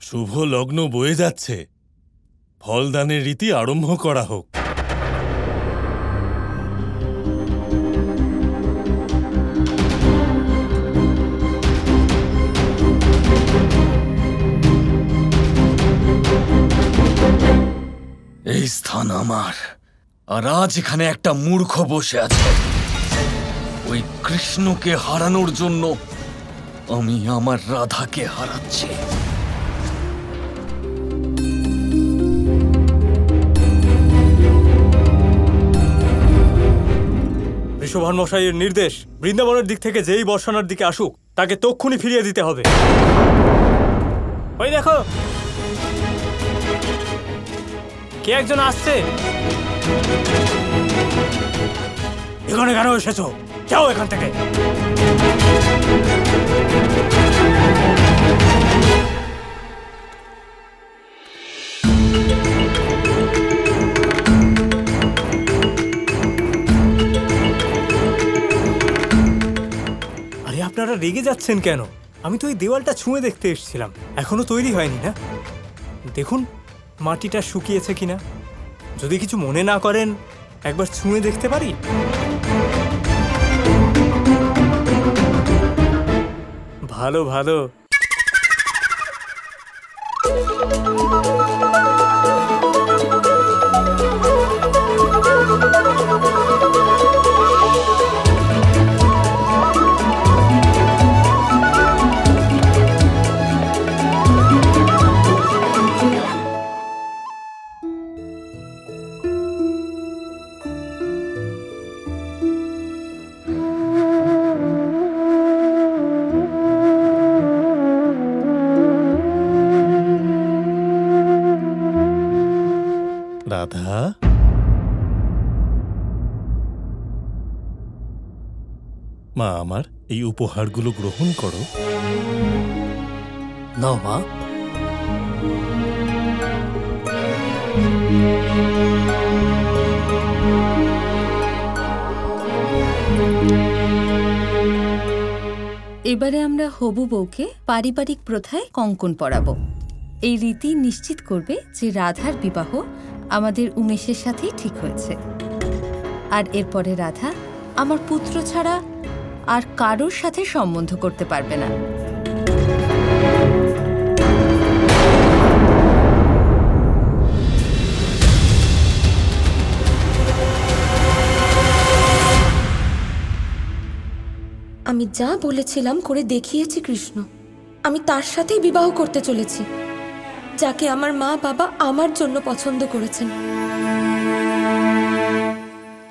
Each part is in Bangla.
শুভ লগ্ন বয়ে যাচ্ছে, ফলদানের রীতি আরম্ভ করা হোক। এই স্থান আমার, আর আজ এখানে একটা মূর্খ বসে আছে। ওই কৃষ্ণকে হারানোর জন্য আমি আমার রাধাকে হারাচ্ছি। ঋষভান মশাইয়ের নির্দেশ, বৃন্দাবনের দিক থেকে যেই বর্ষানার দিকে আসুক তাকে তক্ষুনি ফিরিয়ে দিতে হবে। ওই দেখো, কে একজন আসছে। এখানে কেন এসেছো? যাও এখান থেকে। আরে আপনারা রেগে যাচ্ছেন কেন? আমি তো এই দেওয়ালটা ছুঁয়ে দেখতে এসেছিলাম, এখনো তৈরি হয়নি না। দেখুন মাটিটা শুকিয়েছে কিনা। যদি কিছু মনে না করেন একবার ছুঁয়ে দেখতে পারি? ভালো ভালো। রাধা, মা আমার, এই উপহারগুলো গ্রহণ করো। নাও মা। এবারে আমরা হবু বউকে পারিবারিক প্রথায় কঙ্কণ পরাবো। এই রীতি নিশ্চিত করবে যে রাধার বিবাহ আমাদের উমেশের সাথেই ঠিক হয়েছে, আর এরপরে রাধা আমার পুত্র ছাড়া আর কারোর সাথে সম্বন্ধ করতে পারবে না। আমি যা বলেছিলাম করে দেখিয়েছি কৃষ্ণ। আমি তার সাথেই বিবাহ করতে চলেছি, যাকে আমার মা বাবা আমার জন্য পছন্দ করেছেন।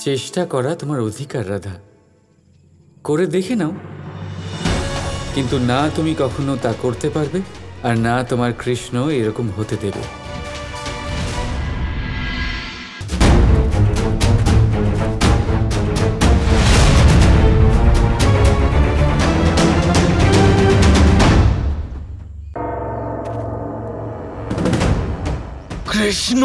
চেষ্টা করা তোমার অধিকার রাধা, করে দেখে নাও। কিন্তু না তুমি কখনো তা করতে পারবে, আর না তোমার কৃষ্ণ এরকম হতে দেবে। কৃষ্ণ,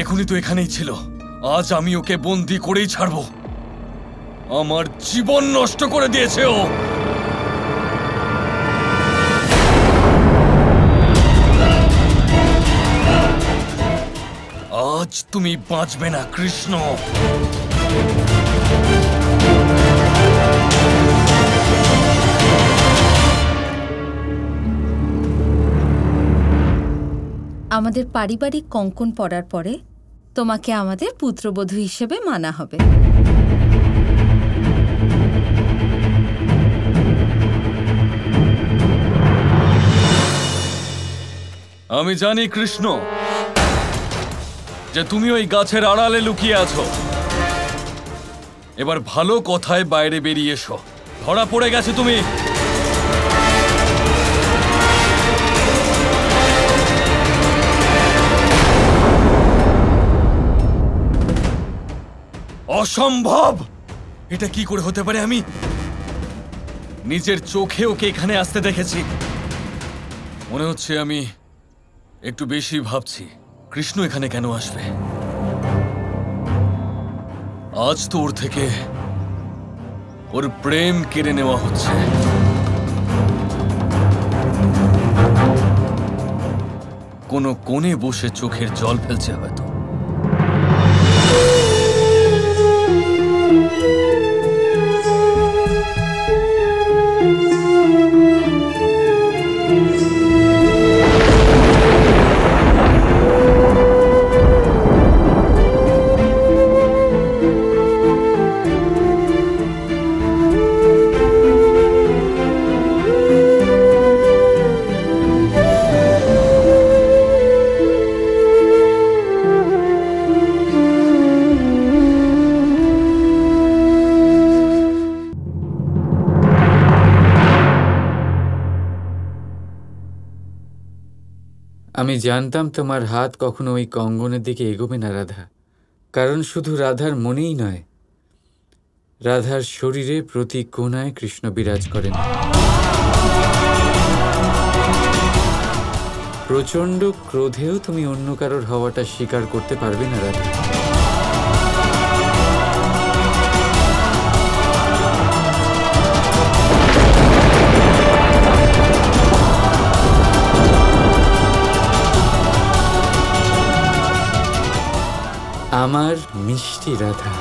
এখনই তো এখানেই ছিল। আজ আমি ওকে বন্দি করেই ছাড়বো। আমার জীবন নষ্ট করে দিয়েছে ও। আজ তুমি বাঁচবে না কৃষ্ণ। আমাদের পারিবারিক কঙ্কণ পরার পরে তোমাকে আমাদের পুত্রবধূ হিসেবে মানা হবে। আমি জানি কৃষ্ণ যে তুমি ওই গাছের আড়ালে লুকিয়ে আছো। এবার ভালো কথায় বাইরে বেরিয়ে এসো, ধরা পড়ে গেছে তুমি। অসম্ভব! এটা কি করে হতে পারে? নিজের চোখে ওকে এখানে আসতে দেখেছি। মনে হচ্ছে আমি একটু বেশি ভাবছি। কৃষ্ণ এখানে কেন আসবে? আজ তো ওর থেকে ওর প্রেম কেড়ে নেওয়া হচ্ছে। কোনো কোণে বসে চোখের জল ফেলছে হয়তো। আমি জানতাম তোমার হাত কখনো ওই কঙ্গনের দিকে এগোবে না রাধা, কারণ শুধু রাধার মনেই নয়, রাধার শরীরে প্রতি কোণায় কৃষ্ণ বিরাজ করেন। প্রচণ্ড ক্রোধেও তুমি অন্য কারোর হওয়াটা স্বীকার করতে পারবে না রাধা। আমার মিষ্টি রাধা।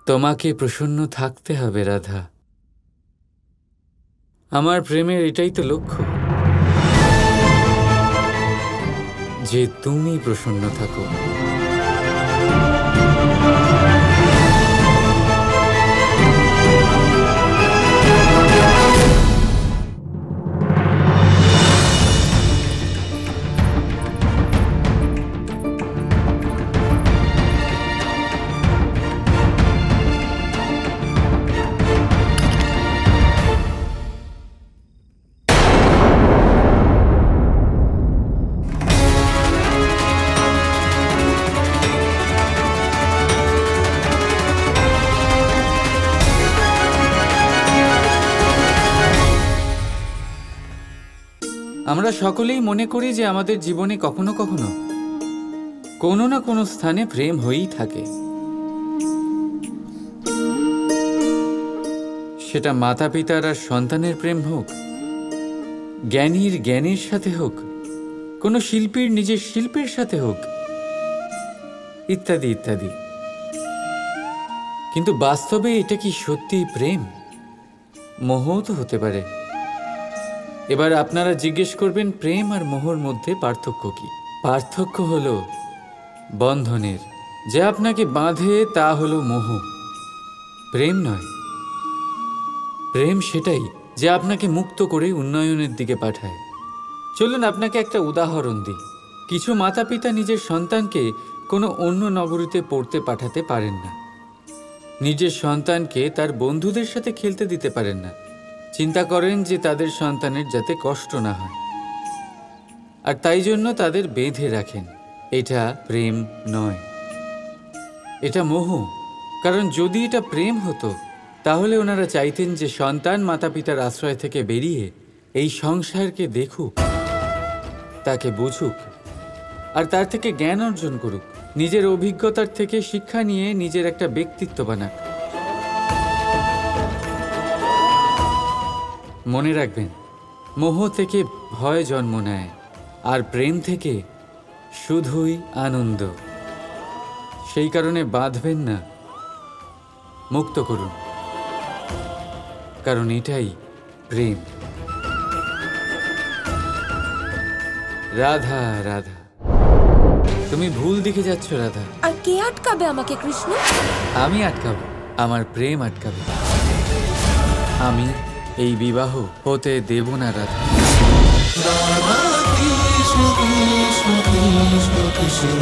তোমাকে প্রসন্ন থাকতে হবে রাধা। আমার প্রেমের এটাই তো লক্ষ্য, যে তুমি প্রসন্ন থাকো। আমরা সকলেই মনে করি যে আমাদের জীবনে কখনো কখনো কোনো না কোনো স্থানে প্রেম হয়েই থাকে। সেটা মাতা পিতার আর সন্তানের প্রেম হোক, জ্ঞানীর জ্ঞানের সাথে হোক, কোনো শিল্পীর নিজের শিল্পের সাথে হোক, ইত্যাদি ইত্যাদি। কিন্তু বাস্তবে এটা কি সত্যি প্রেম? মোহও তো হতে পারে। এবার আপনারা জিজ্ঞেস করবেন, প্রেম আর মোহর মধ্যে পার্থক্য কি? পার্থক্য হলো বন্ধনের। যে আপনাকে বাঁধে তা হলো মোহ, প্রেম নয়। প্রেম সেটাই যে আপনাকে মুক্ত করে উন্নয়নের দিকে পাঠায়। চলুন আপনাকে একটা উদাহরণ দিই। কিছু মাতা পিতা নিজের সন্তানকে কোনো অন্য নগরীতে পড়তে পাঠাতে পারেন না, নিজের সন্তানকে তার বন্ধুদের সাথে খেলতে দিতে পারেন না। চিন্তা করেন যে তাদের সন্তানের যাতে কষ্ট না হয়, আর তাই জন্য তাদের বেঁধে রাখেন। এটা প্রেম নয়, এটা মোহ। কারণ যদি এটা প্রেম হতো তাহলে ওনারা চাইতেন যে সন্তান মাতা পিতার আশ্রয় থেকে বেরিয়ে এই সংসারকে দেখুক, তাকে বুঝুক, আর তার থেকে জ্ঞান অর্জন করুক, নিজের অভিজ্ঞতার থেকে শিক্ষা নিয়ে নিজের একটা ব্যক্তিত্ব বানাক। মনে রাখবেন, মোহ থেকে ভয় জন্ম নেয়, আর প্রেম থেকে শুধুই আনন্দ। সেই কারণে বাঁধবেন না, মুক্ত করুন, কারণ এটাই প্রেম। রাধা রাধা, তুমি ভুল দিকে যাচ্ছ রাধা। আর কে আটকাবে আমাকে কৃষ্ণ? আমি আটকাবো, আমার প্রেম আটকাবে। আমি এই বিবাহ হতে দেব না রাধা। কৃষ্ণ কৃষ্ণ কৃষ্ণ কৃষ্ণ